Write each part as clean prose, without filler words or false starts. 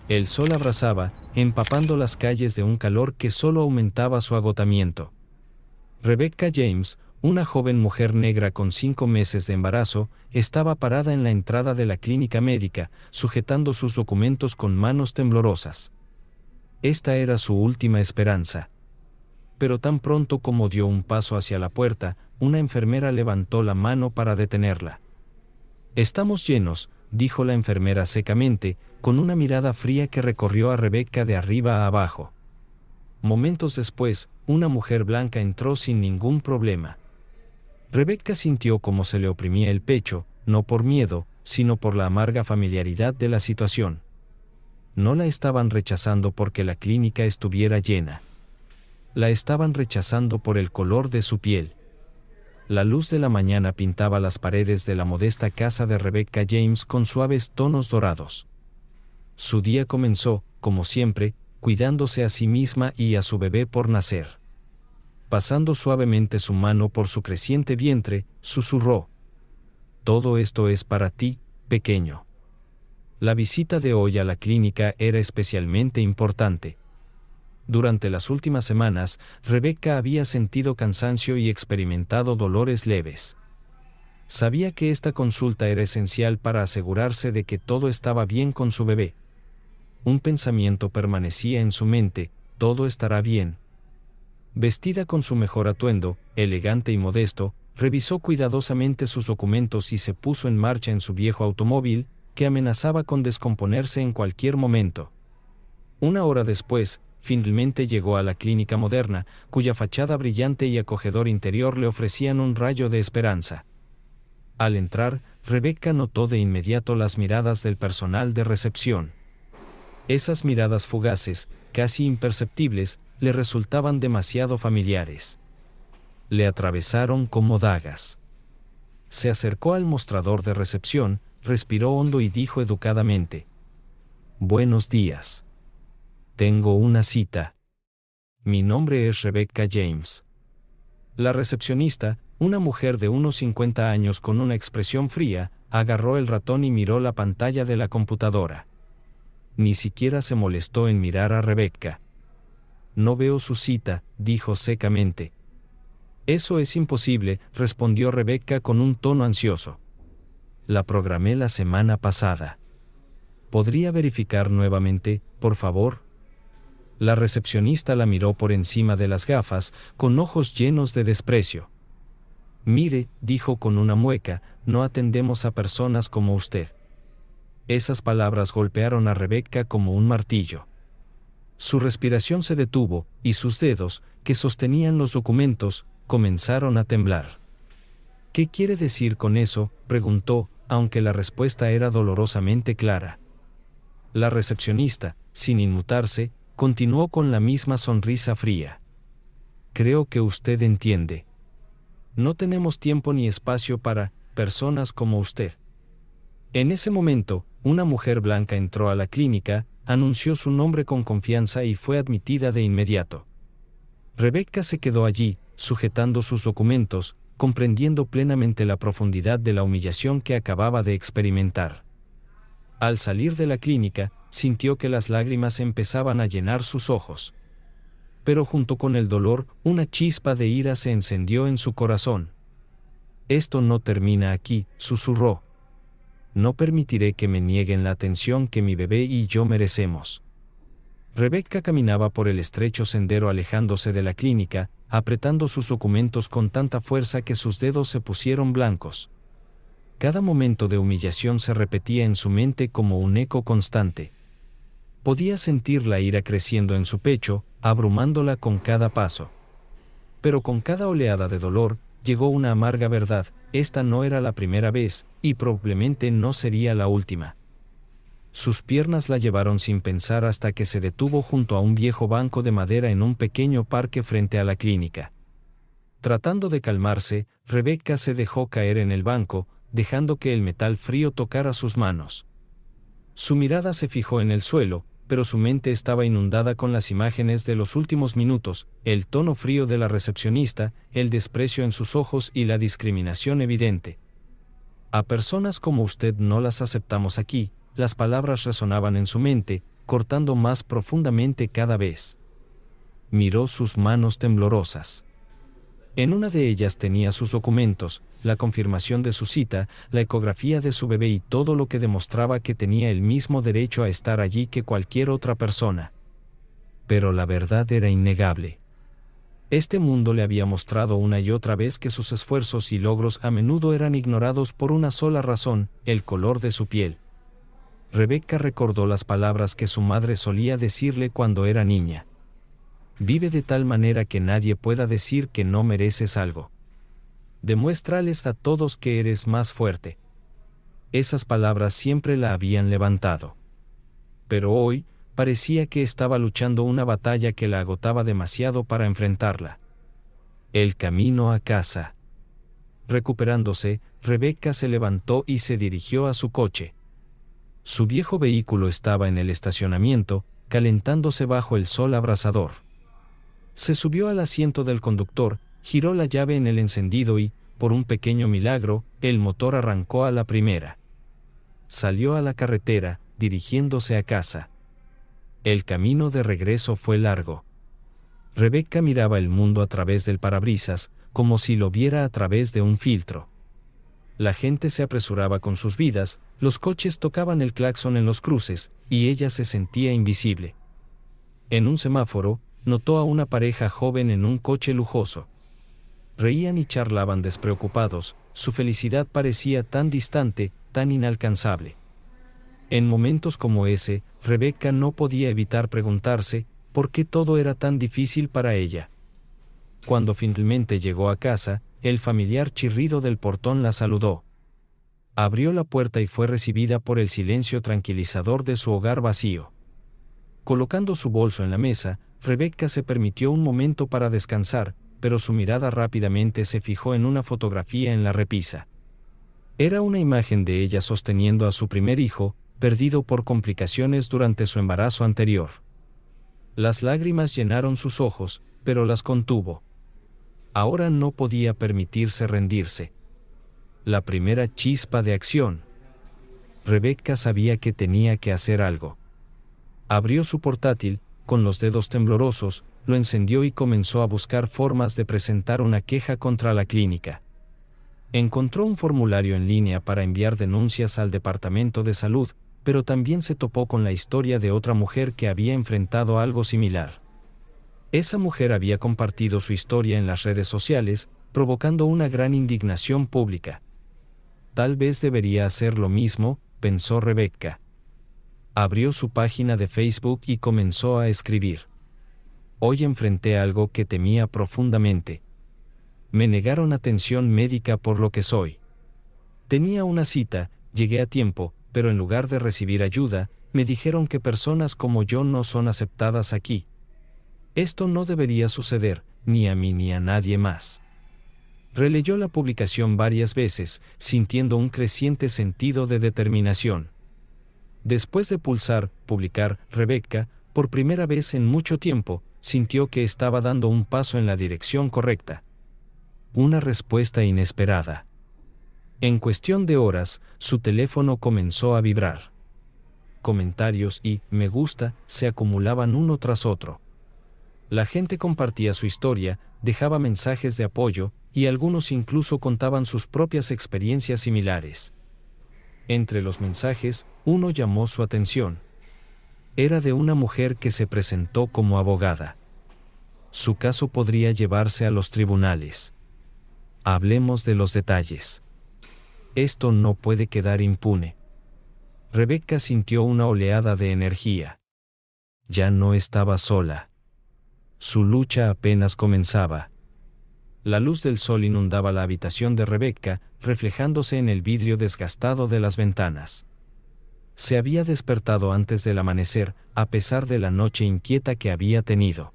El sol abrasaba, empapando las calles de un calor que solo aumentaba su agotamiento. Rebecca James, una joven mujer negra con 5 meses de embarazo, estaba parada en la entrada de la clínica médica, sujetando sus documentos con manos temblorosas. Esta era su última esperanza. Pero tan pronto como dio un paso hacia la puerta, una enfermera levantó la mano para detenerla. «Estamos llenos», dijo la enfermera secamente, con una mirada fría que recorrió a Rebecca de arriba a abajo. Momentos después, una mujer blanca entró sin ningún problema. Rebecca sintió como se le oprimía el pecho, no por miedo, sino por la amarga familiaridad de la situación. No la estaban rechazando porque la clínica estuviera llena. La estaban rechazando por el color de su piel. La luz de la mañana pintaba las paredes de la modesta casa de Rebecca James con suaves tonos dorados. Su día comenzó, como siempre, cuidándose a sí misma y a su bebé por nacer. Pasando suavemente su mano por su creciente vientre, susurró: «Todo esto es para ti, pequeño». La visita de hoy a la clínica era especialmente importante. Durante las últimas semanas, Rebecca había sentido cansancio y experimentado dolores leves. Sabía que esta consulta era esencial para asegurarse de que todo estaba bien con su bebé. Un pensamiento permanecía en su mente: todo estará bien. Vestida con su mejor atuendo, elegante y modesto, revisó cuidadosamente sus documentos y se puso en marcha en su viejo automóvil, que amenazaba con descomponerse en cualquier momento. Una hora después, finalmente llegó a la clínica moderna, cuya fachada brillante y acogedor interior le ofrecían un rayo de esperanza. Al entrar, Rebecca notó de inmediato las miradas del personal de recepción. Esas miradas fugaces, casi imperceptibles, le resultaban demasiado familiares. Le atravesaron como dagas. Se acercó al mostrador de recepción, respiró hondo y dijo educadamente: «Buenos días. Tengo una cita. Mi nombre es Rebecca James». La recepcionista, una mujer de unos 50 años con una expresión fría, agarró el ratón y miró la pantalla de la computadora. Ni siquiera se molestó en mirar a Rebecca. «No veo su cita», dijo secamente. «Eso es imposible», respondió Rebecca con un tono ansioso. «La programé la semana pasada. ¿Podría verificar nuevamente, por favor?» La recepcionista la miró por encima de las gafas, con ojos llenos de desprecio. «Mire», dijo con una mueca, «no atendemos a personas como usted». Esas palabras golpearon a Rebecca como un martillo. Su respiración se detuvo, y sus dedos, que sostenían los documentos, comenzaron a temblar. «¿Qué quiere decir con eso?», preguntó, aunque la respuesta era dolorosamente clara. La recepcionista, sin inmutarse, continuó con la misma sonrisa fría. «Creo que usted entiende. No tenemos tiempo ni espacio para personas como usted». En ese momento, una mujer blanca entró a la clínica, anunció su nombre con confianza y fue admitida de inmediato. Rebecca se quedó allí, sujetando sus documentos, comprendiendo plenamente la profundidad de la humillación que acababa de experimentar. Al salir de la clínica, sintió que las lágrimas empezaban a llenar sus ojos. Pero junto con el dolor, una chispa de ira se encendió en su corazón. «Esto no termina aquí», susurró. «No permitiré que me nieguen la atención que mi bebé y yo merecemos». Rebecca caminaba por el estrecho sendero alejándose de la clínica, apretando sus documentos con tanta fuerza que sus dedos se pusieron blancos. Cada momento de humillación se repetía en su mente como un eco constante. Podía sentir la ira creciendo en su pecho, abrumándola con cada paso. Pero con cada oleada de dolor, llegó una amarga verdad: esta no era la primera vez, y probablemente no sería la última. Sus piernas la llevaron sin pensar hasta que se detuvo junto a un viejo banco de madera en un pequeño parque frente a la clínica. Tratando de calmarse, Rebecca se dejó caer en el banco, dejando que el metal frío tocara sus manos. Su mirada se fijó en el suelo, pero su mente estaba inundada con las imágenes de los últimos minutos, el tono frío de la recepcionista, el desprecio en sus ojos y la discriminación evidente. «A personas como usted no las aceptamos aquí», las palabras resonaban en su mente, cortando más profundamente cada vez. Miró sus manos temblorosas. En una de ellas tenía sus documentos, la confirmación de su cita, la ecografía de su bebé y todo lo que demostraba que tenía el mismo derecho a estar allí que cualquier otra persona. Pero la verdad era innegable. Este mundo le había mostrado una y otra vez que sus esfuerzos y logros a menudo eran ignorados por una sola razón: el color de su piel. Rebecca recordó las palabras que su madre solía decirle cuando era niña. Vive de tal manera que nadie pueda decir que no mereces algo. Demuéstrales a todos que eres más fuerte. Esas palabras siempre la habían levantado. Pero hoy, parecía que estaba luchando una batalla que la agotaba demasiado para enfrentarla. El camino a casa. Recuperándose, Rebecca se levantó y se dirigió a su coche. Su viejo vehículo estaba en el estacionamiento, calentándose bajo el sol abrasador. Se subió al asiento del conductor, giró la llave en el encendido y, por un pequeño milagro, el motor arrancó a la primera. Salió a la carretera, dirigiéndose a casa. El camino de regreso fue largo. Rebecca miraba el mundo a través del parabrisas, como si lo viera a través de un filtro. La gente se apresuraba con sus vidas, los coches tocaban el claxon en los cruces, y ella se sentía invisible. En un semáforo, notó a una pareja joven en un coche lujoso. Reían y charlaban despreocupados, su felicidad parecía tan distante, tan inalcanzable. En momentos como ese, Rebecca no podía evitar preguntarse por qué todo era tan difícil para ella. Cuando finalmente llegó a casa, el familiar chirrido del portón la saludó. Abrió la puerta y fue recibida por el silencio tranquilizador de su hogar vacío. Colocando su bolso en la mesa, Rebecca se permitió un momento para descansar, pero su mirada rápidamente se fijó en una fotografía en la repisa. Era una imagen de ella sosteniendo a su primer hijo, perdido por complicaciones durante su embarazo anterior. Las lágrimas llenaron sus ojos, pero las contuvo. Ahora no podía permitirse rendirse. La primera chispa de acción. Rebecca sabía que tenía que hacer algo. Abrió su portátil, con los dedos temblorosos, lo encendió y comenzó a buscar formas de presentar una queja contra la clínica. Encontró un formulario en línea para enviar denuncias al Departamento de Salud, pero también se topó con la historia de otra mujer que había enfrentado algo similar. Esa mujer había compartido su historia en las redes sociales, provocando una gran indignación pública. Tal vez debería hacer lo mismo, pensó Rebecca. Abrió su página de Facebook y comenzó a escribir. Hoy enfrenté algo que temía profundamente. Me negaron atención médica por lo que soy. Tenía una cita, llegué a tiempo, pero en lugar de recibir ayuda, me dijeron que personas como yo no son aceptadas aquí. Esto no debería suceder, ni a mí ni a nadie más. Releyó la publicación varias veces, sintiendo un creciente sentido de determinación. Después de pulsar publicar, Rebecca, por primera vez en mucho tiempo, sintió que estaba dando un paso en la dirección correcta. Una respuesta inesperada. En cuestión de horas, su teléfono comenzó a vibrar. Comentarios y me gusta se acumulaban uno tras otro. La gente compartía su historia, dejaba mensajes de apoyo, y algunos incluso contaban sus propias experiencias similares. Entre los mensajes, uno llamó su atención. Era de una mujer que se presentó como abogada. Su caso podría llevarse a los tribunales. Hablemos de los detalles. Esto no puede quedar impune. Rebecca sintió una oleada de energía. Ya no estaba sola. Su lucha apenas comenzaba. La luz del sol inundaba la habitación de Rebecca, reflejándose en el vidrio desgastado de las ventanas. Se había despertado antes del amanecer, a pesar de la noche inquieta que había tenido.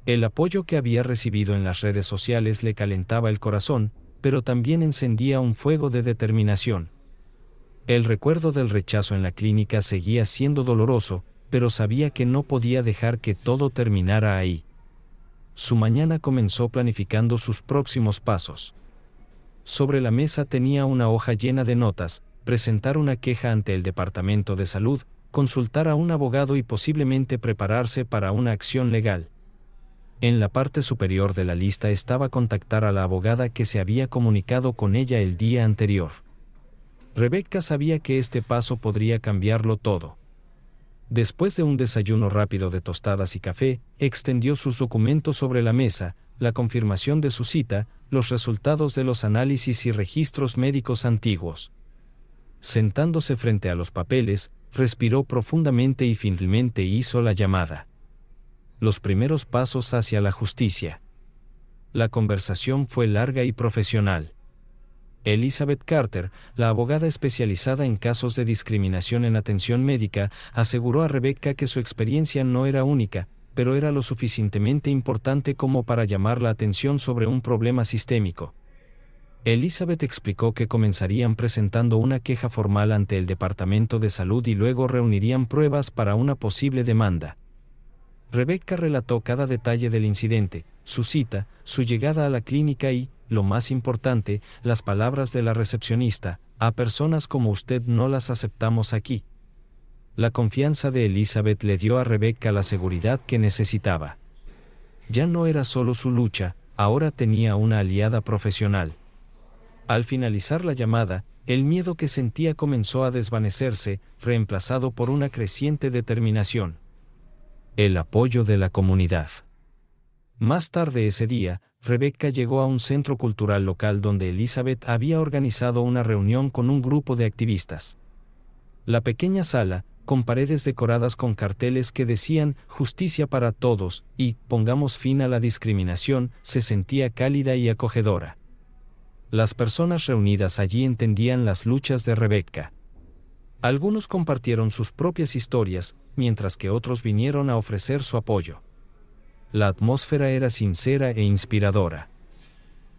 El apoyo que había recibido en las redes sociales le calentaba el corazón, pero también encendía un fuego de determinación. El recuerdo del rechazo en la clínica seguía siendo doloroso, pero sabía que no podía dejar que todo terminara ahí. Su mañana comenzó planificando sus próximos pasos. Sobre la mesa tenía una hoja llena de notas: presentar una queja ante el Departamento de Salud, consultar a un abogado y posiblemente prepararse para una acción legal. En la parte superior de la lista estaba contactar a la abogada que se había comunicado con ella el día anterior. Rebecca sabía que este paso podría cambiarlo todo. Después de un desayuno rápido de tostadas y café, extendió sus documentos sobre la mesa, la confirmación de su cita, los resultados de los análisis y registros médicos antiguos. Sentándose frente a los papeles, respiró profundamente y finalmente hizo la llamada. Los primeros pasos hacia la justicia. La conversación fue larga y profesional. Elizabeth Carter, la abogada especializada en casos de discriminación en atención médica, aseguró a Rebecca que su experiencia no era única, pero era lo suficientemente importante como para llamar la atención sobre un problema sistémico. Elizabeth explicó que comenzarían presentando una queja formal ante el Departamento de Salud y luego reunirían pruebas para una posible demanda. Rebecca relató cada detalle del incidente, su cita, su llegada a la clínica y, lo más importante, las palabras de la recepcionista: a personas como usted no las aceptamos aquí. La confianza de Elizabeth le dio a Rebecca la seguridad que necesitaba. Ya no era solo su lucha, ahora tenía una aliada profesional. Al finalizar la llamada, el miedo que sentía comenzó a desvanecerse, reemplazado por una creciente determinación. El apoyo de la comunidad. Más tarde ese día, Rebecca llegó a un centro cultural local donde Elizabeth había organizado una reunión con un grupo de activistas. La pequeña sala, con paredes decoradas con carteles que decían «Justicia para todos» y «Pongamos fin a la discriminación», se sentía cálida y acogedora. Las personas reunidas allí entendían las luchas de Rebecca. Algunos compartieron sus propias historias, mientras que otros vinieron a ofrecer su apoyo. La atmósfera era sincera e inspiradora.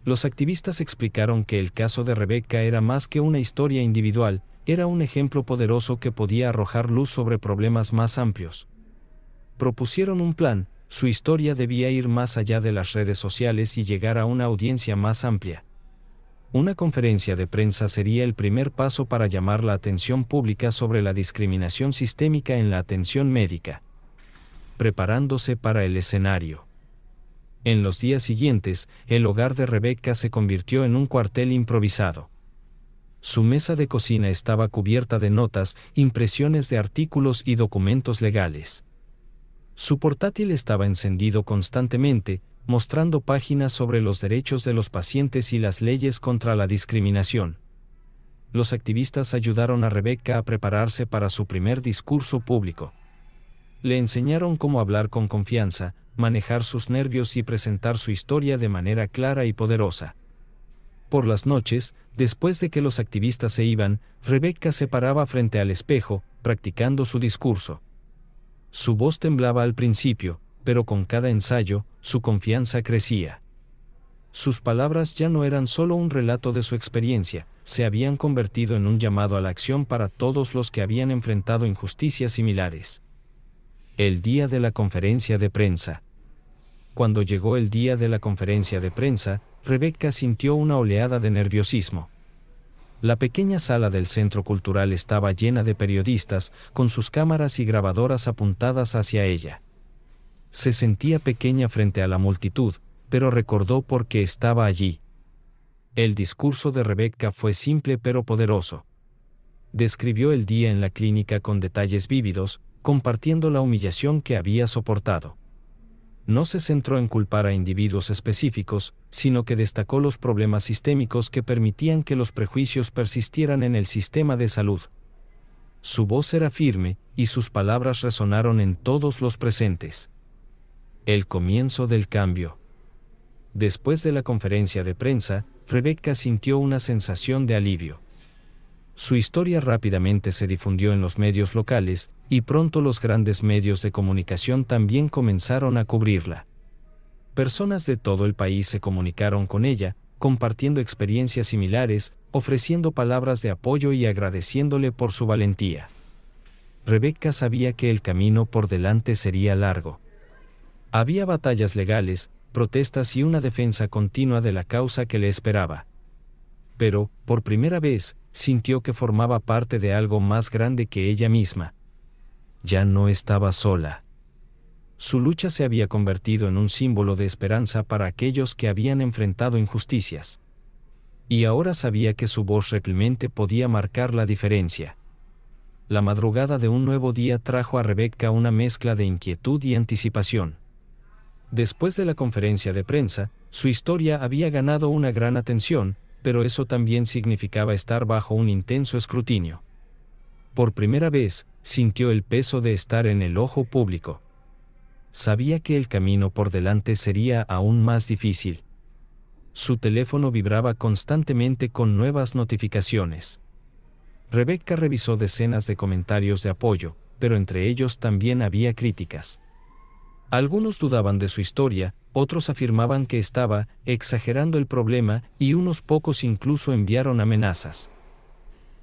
Los activistas explicaron que el caso de Rebecca era más que una historia individual, era un ejemplo poderoso que podía arrojar luz sobre problemas más amplios. Propusieron un plan: su historia debía ir más allá de las redes sociales y llegar a una audiencia más amplia. Una conferencia de prensa sería el primer paso para llamar la atención pública sobre la discriminación sistémica en la atención médica. Preparándose para el escenario. En los días siguientes, el hogar de Rebecca se convirtió en un cuartel improvisado. Su mesa de cocina estaba cubierta de notas, impresiones de artículos y documentos legales. Su portátil estaba encendido constantemente, mostrando páginas sobre los derechos de los pacientes y las leyes contra la discriminación. Los activistas ayudaron a Rebecca a prepararse para su primer discurso público. Le enseñaron cómo hablar con confianza, manejar sus nervios y presentar su historia de manera clara y poderosa. Por las noches, después de que los activistas se iban, Rebecca se paraba frente al espejo, practicando su discurso. Su voz temblaba al principio, pero con cada ensayo, su confianza crecía. Sus palabras ya no eran solo un relato de su experiencia, se habían convertido en un llamado a la acción para todos los que habían enfrentado injusticias similares. El día de la conferencia de prensa. Cuando llegó el día de la conferencia de prensa, Rebecca sintió una oleada de nerviosismo. La pequeña sala del centro cultural estaba llena de periodistas, con sus cámaras y grabadoras apuntadas hacia ella. Se sentía pequeña frente a la multitud, pero recordó por qué estaba allí. El discurso de Rebecca fue simple pero poderoso. Describió el día en la clínica con detalles vívidos, compartiendo la humillación que había soportado. No se centró en culpar a individuos específicos, sino que destacó los problemas sistémicos que permitían que los prejuicios persistieran en el sistema de salud. Su voz era firme, y sus palabras resonaron en todos los presentes. El comienzo del cambio. Después de la conferencia de prensa, Rebecca sintió una sensación de alivio. Su historia rápidamente se difundió en los medios locales, y pronto los grandes medios de comunicación también comenzaron a cubrirla. Personas de todo el país se comunicaron con ella, compartiendo experiencias similares, ofreciendo palabras de apoyo y agradeciéndole por su valentía. Rebecca sabía que el camino por delante sería largo. Había batallas legales, protestas y una defensa continua de la causa que le esperaba. Pero, por primera vez, sintió que formaba parte de algo más grande que ella misma. ya no estaba sola. Su lucha se había convertido en un símbolo de esperanza para aquellos que habían enfrentado injusticias. Y ahora sabía que su voz reclemente podía marcar la diferencia. La madrugada de un nuevo día trajo a Rebecca una mezcla de inquietud y anticipación. Después de la conferencia de prensa, su historia había ganado una gran atención, pero eso también significaba estar bajo un intenso escrutinio. Por primera vez, sintió el peso de estar en el ojo público. Sabía que el camino por delante sería aún más difícil. Su teléfono vibraba constantemente con nuevas notificaciones. Rebecca revisó decenas de comentarios de apoyo, pero entre ellos también había críticas. Algunos dudaban de su historia, otros afirmaban que estaba exagerando el problema y unos pocos incluso enviaron amenazas.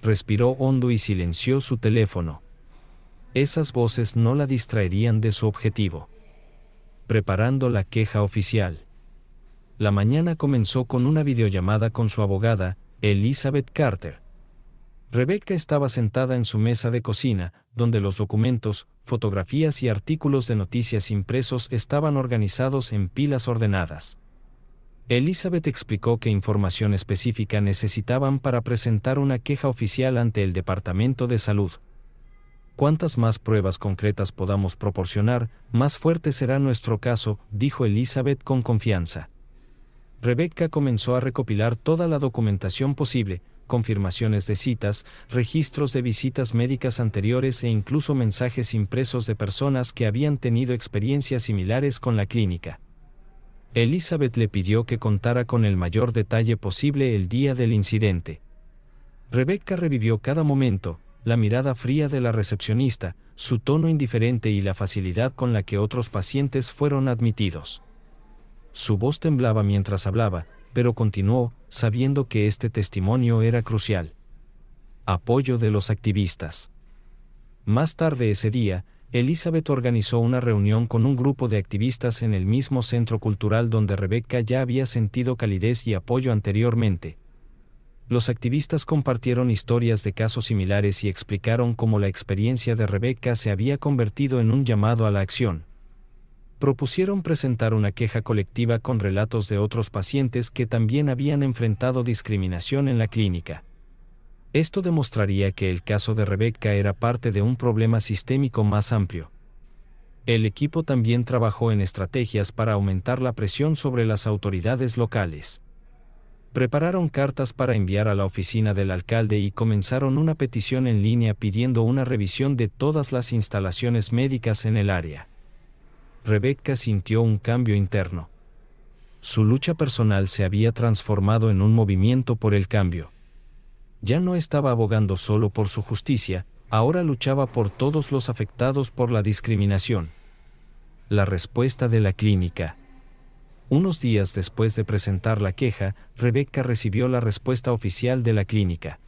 Respiró hondo y silenció su teléfono. Esas voces no la distraerían de su objetivo. Preparando la queja oficial. La mañana comenzó con una videollamada con su abogada, Elizabeth Carter. Rebecca estaba sentada en su mesa de cocina, donde los documentos, fotografías y artículos de noticias impresos estaban organizados en pilas ordenadas. Elizabeth explicó qué información específica necesitaban para presentar una queja oficial ante el Departamento de Salud. Cuantas más pruebas concretas podamos proporcionar, más fuerte será nuestro caso, dijo Elizabeth con confianza. Rebecca comenzó a recopilar toda la documentación posible, confirmaciones de citas, registros de visitas médicas anteriores e incluso mensajes impresos de personas que habían tenido experiencias similares con la clínica. Elizabeth le pidió que contara con el mayor detalle posible el día del incidente. Rebecca revivió cada momento, la mirada fría de la recepcionista, su tono indiferente y la facilidad con la que otros pacientes fueron admitidos. Su voz temblaba mientras hablaba, pero continuó, sabiendo que este testimonio era crucial. Apoyo de los activistas. Más tarde ese día, Elizabeth organizó una reunión con un grupo de activistas en el mismo centro cultural donde Rebecca ya había sentido calidez y apoyo anteriormente. Los activistas compartieron historias de casos similares y explicaron cómo la experiencia de Rebecca se había convertido en un llamado a la acción. Propusieron presentar una queja colectiva con relatos de otros pacientes que también habían enfrentado discriminación en la clínica. Esto demostraría que el caso de Rebecca era parte de un problema sistémico más amplio. El equipo también trabajó en estrategias para aumentar la presión sobre las autoridades locales. Prepararon cartas para enviar a la oficina del alcalde y comenzaron una petición en línea pidiendo una revisión de todas las instalaciones médicas en el área. Rebecca sintió un cambio interno. Su lucha personal se había transformado en un movimiento por el cambio. Ya no estaba abogando solo por su justicia, ahora luchaba por todos los afectados por la discriminación. La respuesta de la clínica. Unos días después de presentar la queja, Rebecca recibió la respuesta oficial de la clínica.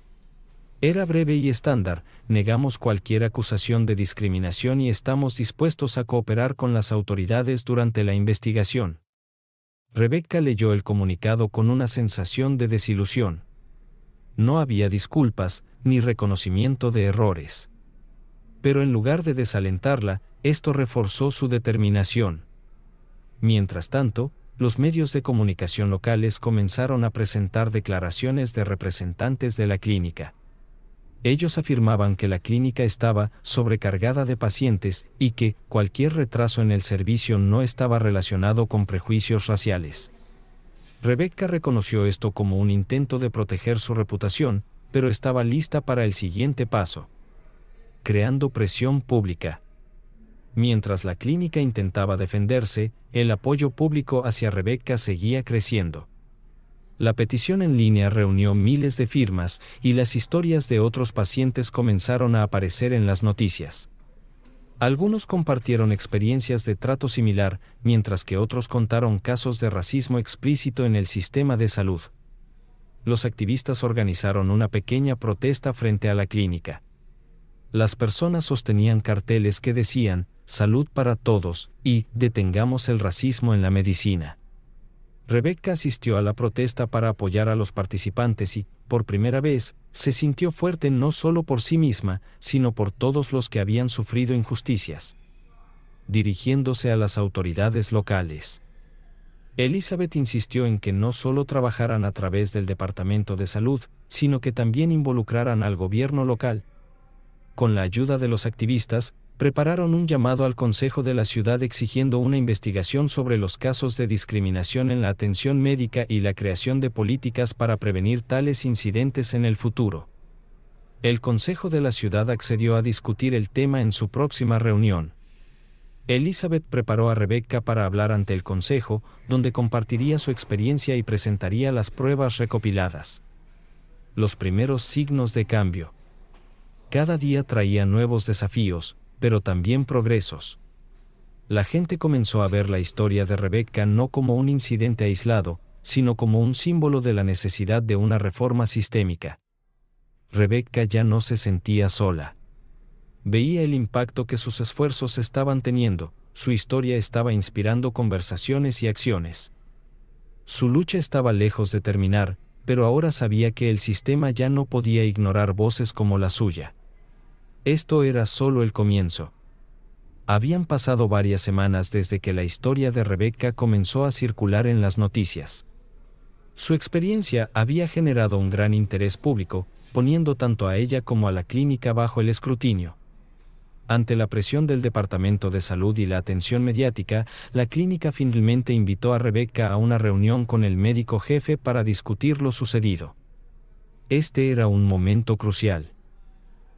Era breve y estándar: negamos cualquier acusación de discriminación y estamos dispuestos a cooperar con las autoridades durante la investigación. Rebecca leyó el comunicado con una sensación de desilusión. No había disculpas, ni reconocimiento de errores. Pero en lugar de desalentarla, esto reforzó su determinación. Mientras tanto, los medios de comunicación locales comenzaron a presentar declaraciones de representantes de la clínica. Ellos afirmaban que la clínica estaba sobrecargada de pacientes y que cualquier retraso en el servicio no estaba relacionado con prejuicios raciales. Rebecca reconoció esto como un intento de proteger su reputación, pero estaba lista para el siguiente paso. Creando presión pública. Mientras la clínica intentaba defenderse, el apoyo público hacia Rebecca seguía creciendo. La petición en línea reunió miles de firmas y las historias de otros pacientes comenzaron a aparecer en las noticias. Algunos compartieron experiencias de trato similar, mientras que otros contaron casos de racismo explícito en el sistema de salud. Los activistas organizaron una pequeña protesta frente a la clínica. Las personas sostenían carteles que decían: "Salud para todos" y "Detengamos el racismo en la medicina". Rebecca asistió a la protesta para apoyar a los participantes y, por primera vez, se sintió fuerte no solo por sí misma, sino por todos los que habían sufrido injusticias. Dirigiéndose a las autoridades locales, Elizabeth insistió en que no solo trabajaran a través del Departamento de Salud, sino que también involucraran al gobierno local. Con la ayuda de los activistas, prepararon un llamado al Consejo de la ciudad exigiendo una investigación sobre los casos de discriminación en la atención médica y la creación de políticas para prevenir tales incidentes en el futuro. El Consejo de la ciudad accedió a discutir el tema en su próxima reunión. Elizabeth preparó a Rebecca para hablar ante el Consejo, donde compartiría su experiencia y presentaría las pruebas recopiladas. Los primeros signos de cambio. Cada día traía nuevos desafíos, pero también progresos. La gente comenzó a ver la historia de Rebecca no como un incidente aislado, sino como un símbolo de la necesidad de una reforma sistémica. Rebecca ya no se sentía sola. Veía el impacto que sus esfuerzos estaban teniendo, su historia estaba inspirando conversaciones y acciones. Su lucha estaba lejos de terminar, pero ahora sabía que el sistema ya no podía ignorar voces como la suya. Esto era solo el comienzo. Habían pasado varias semanas desde que la historia de Rebecca comenzó a circular en las noticias. Su experiencia había generado un gran interés público, poniendo tanto a ella como a la clínica bajo el escrutinio. Ante la presión del Departamento de Salud y la atención mediática, la clínica finalmente invitó a Rebecca a una reunión con el médico jefe para discutir lo sucedido. Este era un momento crucial.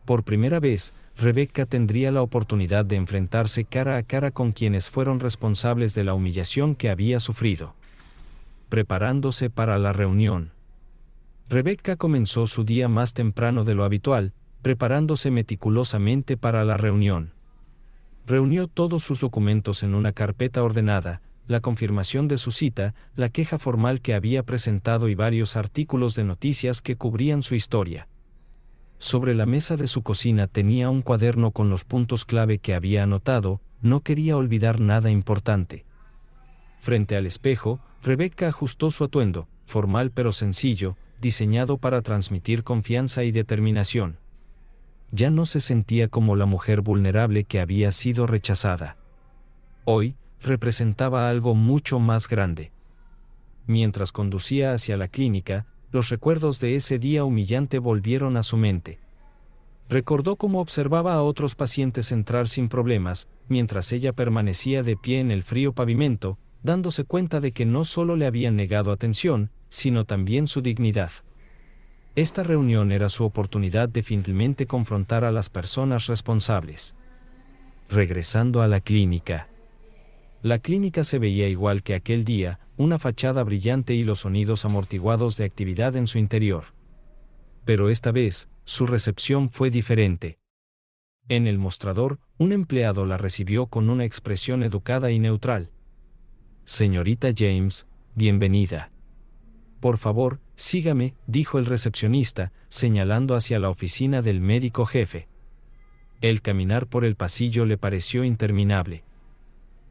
Por primera vez, Rebecca tendría la oportunidad de enfrentarse cara a cara con quienes fueron responsables de la humillación que había sufrido. Preparándose para la reunión. Rebecca comenzó su día más temprano de lo habitual, preparándose meticulosamente para la reunión. Reunió todos sus documentos en una carpeta ordenada, la confirmación de su cita, la queja formal que había presentado y varios artículos de noticias que cubrían su historia. Sobre la mesa de su cocina tenía un cuaderno con los puntos clave que había anotado, no quería olvidar nada importante. Frente al espejo, Rebecca ajustó su atuendo, formal pero sencillo, diseñado para transmitir confianza y determinación. Ya no se sentía como la mujer vulnerable que había sido rechazada. Hoy, representaba algo mucho más grande. Mientras conducía hacia la clínica, los recuerdos de ese día humillante volvieron a su mente. Recordó cómo observaba a otros pacientes entrar sin problemas, mientras ella permanecía de pie en el frío pavimento, dándose cuenta de que no solo le habían negado atención, sino también su dignidad. Esta reunión era su oportunidad de finalmente confrontar a las personas responsables. Regresando a la clínica. La clínica se veía igual que aquel día, una fachada brillante y los sonidos amortiguados de actividad en su interior. Pero esta vez, su recepción fue diferente. En el mostrador, un empleado la recibió con una expresión educada y neutral. «Señorita James, bienvenida. Por favor, sígame», dijo el recepcionista, señalando hacia la oficina del médico jefe. El caminar por el pasillo le pareció interminable.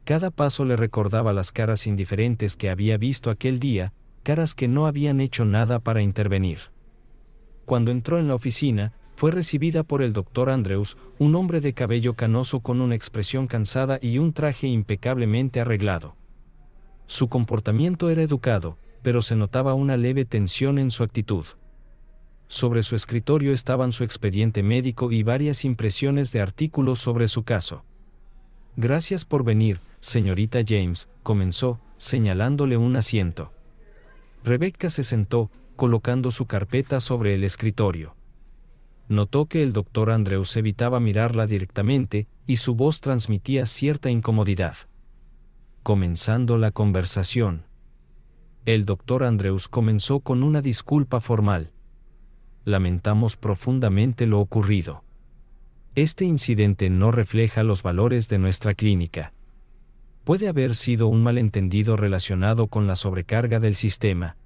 Cada paso le recordaba las caras indiferentes que había visto aquel día, caras que no habían hecho nada para intervenir. Cuando entró en la oficina, fue recibida por el Dr. Andrews, un hombre de cabello canoso con una expresión cansada y un traje impecablemente arreglado. Su comportamiento era educado, pero se notaba una leve tensión en su actitud. Sobre su escritorio estaban su expediente médico y varias impresiones de artículos sobre su caso. «Gracias por venir, señorita James», comenzó, señalándole un asiento. Rebecca se sentó, colocando su carpeta sobre el escritorio. Notó que el Dr. Andrews evitaba mirarla directamente, y su voz transmitía cierta incomodidad. Comenzando la conversación. El Dr. Andrews comenzó con una disculpa formal. «Lamentamos profundamente lo ocurrido. Este incidente no refleja los valores de nuestra clínica. Puede haber sido un malentendido relacionado con la sobrecarga del sistema».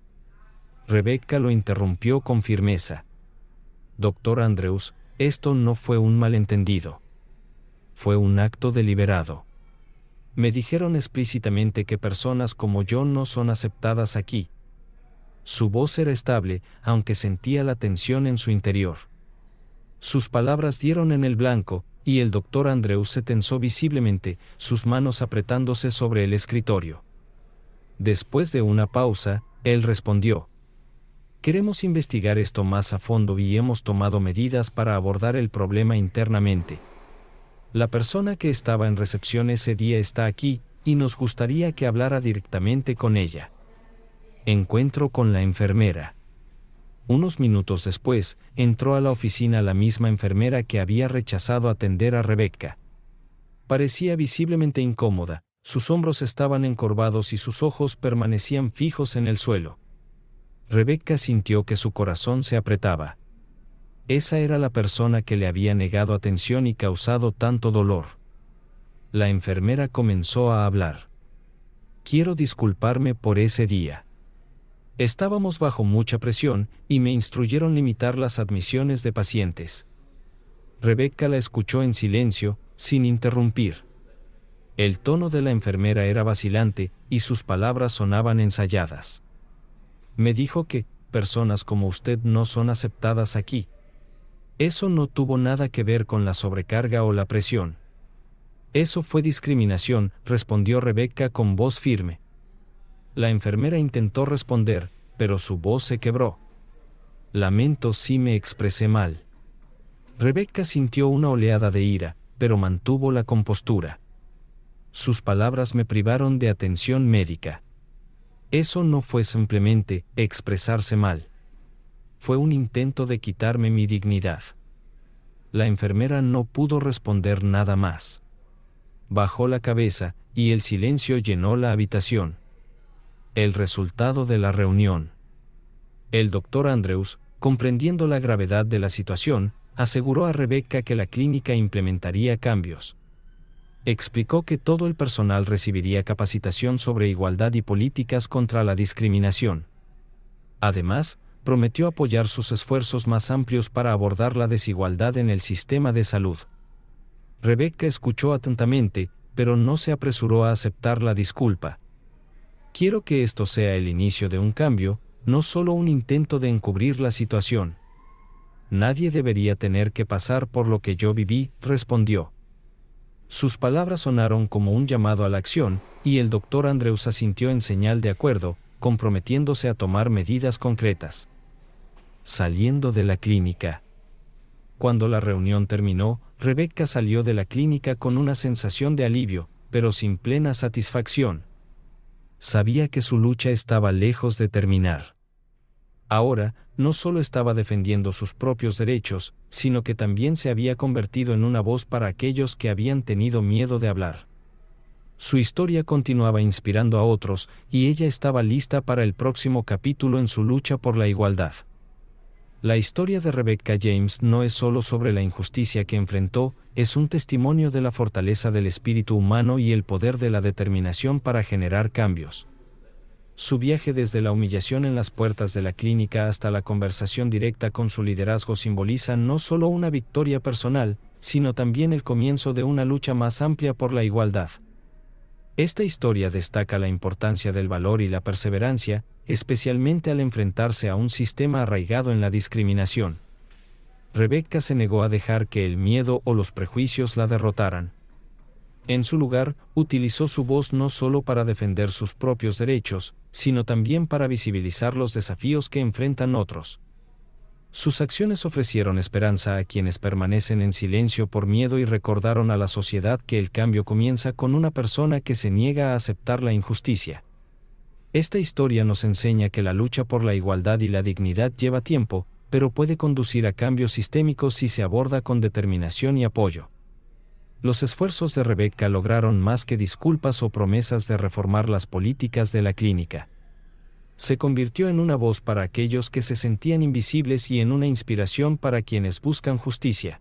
Rebecca lo interrumpió con firmeza. «Dr. Andrews, esto no fue un malentendido. Fue un acto deliberado. Me dijeron explícitamente que personas como yo no son aceptadas aquí. Su voz era estable, aunque sentía la tensión en su interior. Sus palabras dieron en el blanco, y el doctor Andrews se tensó visiblemente, sus manos apretándose sobre el escritorio. Después de una pausa, él respondió: queremos investigar esto más a fondo y hemos tomado medidas para abordar el problema internamente. La persona que estaba en recepción ese día está aquí, y nos gustaría que hablara directamente con ella. Encuentro con la enfermera. Unos minutos después, entró a la oficina la misma enfermera que había rechazado atender a Rebecca. Parecía visiblemente incómoda, sus hombros estaban encorvados y sus ojos permanecían fijos en el suelo. Rebecca sintió que su corazón se apretaba. Esa era la persona que le había negado atención y causado tanto dolor. La enfermera comenzó a hablar. Quiero disculparme por ese día. Estábamos bajo mucha presión, y me instruyeron limitar las admisiones de pacientes. Rebecca la escuchó en silencio, sin interrumpir. El tono de la enfermera era vacilante, y sus palabras sonaban ensayadas. Me dijo que, personas como usted no son aceptadas aquí. Eso no tuvo nada que ver con la sobrecarga o la presión. Eso fue discriminación, respondió Rebecca con voz firme. La enfermera intentó responder, pero su voz se quebró. Lamento si me expresé mal. Rebecca sintió una oleada de ira, pero mantuvo la compostura. Sus palabras me privaron de atención médica. Eso no fue simplemente expresarse mal. Fue un intento de quitarme mi dignidad. La enfermera no pudo responder nada más. Bajó la cabeza, y el silencio llenó la habitación. El resultado de la reunión. El doctor Andrews, comprendiendo la gravedad de la situación, aseguró a Rebecca que la clínica implementaría cambios. Explicó que todo el personal recibiría capacitación sobre igualdad y políticas contra la discriminación. Además, prometió apoyar sus esfuerzos más amplios para abordar la desigualdad en el sistema de salud. Rebecca escuchó atentamente, pero no se apresuró a aceptar la disculpa. Quiero que esto sea el inicio de un cambio, no solo un intento de encubrir la situación. Nadie debería tener que pasar por lo que yo viví, respondió. Sus palabras sonaron como un llamado a la acción, y el doctor Andrews asintió en señal de acuerdo, comprometiéndose a tomar medidas concretas. Saliendo de la clínica. Cuando la reunión terminó, Rebecca salió de la clínica con una sensación de alivio, pero sin plena satisfacción. Sabía que su lucha estaba lejos de terminar. Ahora, no solo estaba defendiendo sus propios derechos, sino que también se había convertido en una voz para aquellos que habían tenido miedo de hablar. Su historia continuaba inspirando a otros, y ella estaba lista para el próximo capítulo en su lucha por la igualdad. La historia de Rebecca James no es solo sobre la injusticia que enfrentó, es un testimonio de la fortaleza del espíritu humano y el poder de la determinación para generar cambios. Su viaje desde la humillación en las puertas de la clínica hasta la conversación directa con su liderazgo simboliza no solo una victoria personal, sino también el comienzo de una lucha más amplia por la igualdad. Esta historia destaca la importancia del valor y la perseverancia, especialmente al enfrentarse a un sistema arraigado en la discriminación. Rebecca se negó a dejar que el miedo o los prejuicios la derrotaran. En su lugar, utilizó su voz no solo para defender sus propios derechos, sino también para visibilizar los desafíos que enfrentan otros. Sus acciones ofrecieron esperanza a quienes permanecen en silencio por miedo y recordaron a la sociedad que el cambio comienza con una persona que se niega a aceptar la injusticia. Esta historia nos enseña que la lucha por la igualdad y la dignidad lleva tiempo, pero puede conducir a cambios sistémicos si se aborda con determinación y apoyo. Los esfuerzos de Rebecca lograron más que disculpas o promesas de reformar las políticas de la clínica. Se convirtió en una voz para aquellos que se sentían invisibles y en una inspiración para quienes buscan justicia.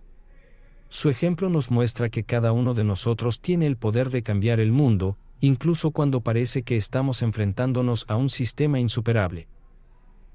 Su ejemplo nos muestra que cada uno de nosotros tiene el poder de cambiar el mundo, incluso cuando parece que estamos enfrentándonos a un sistema insuperable.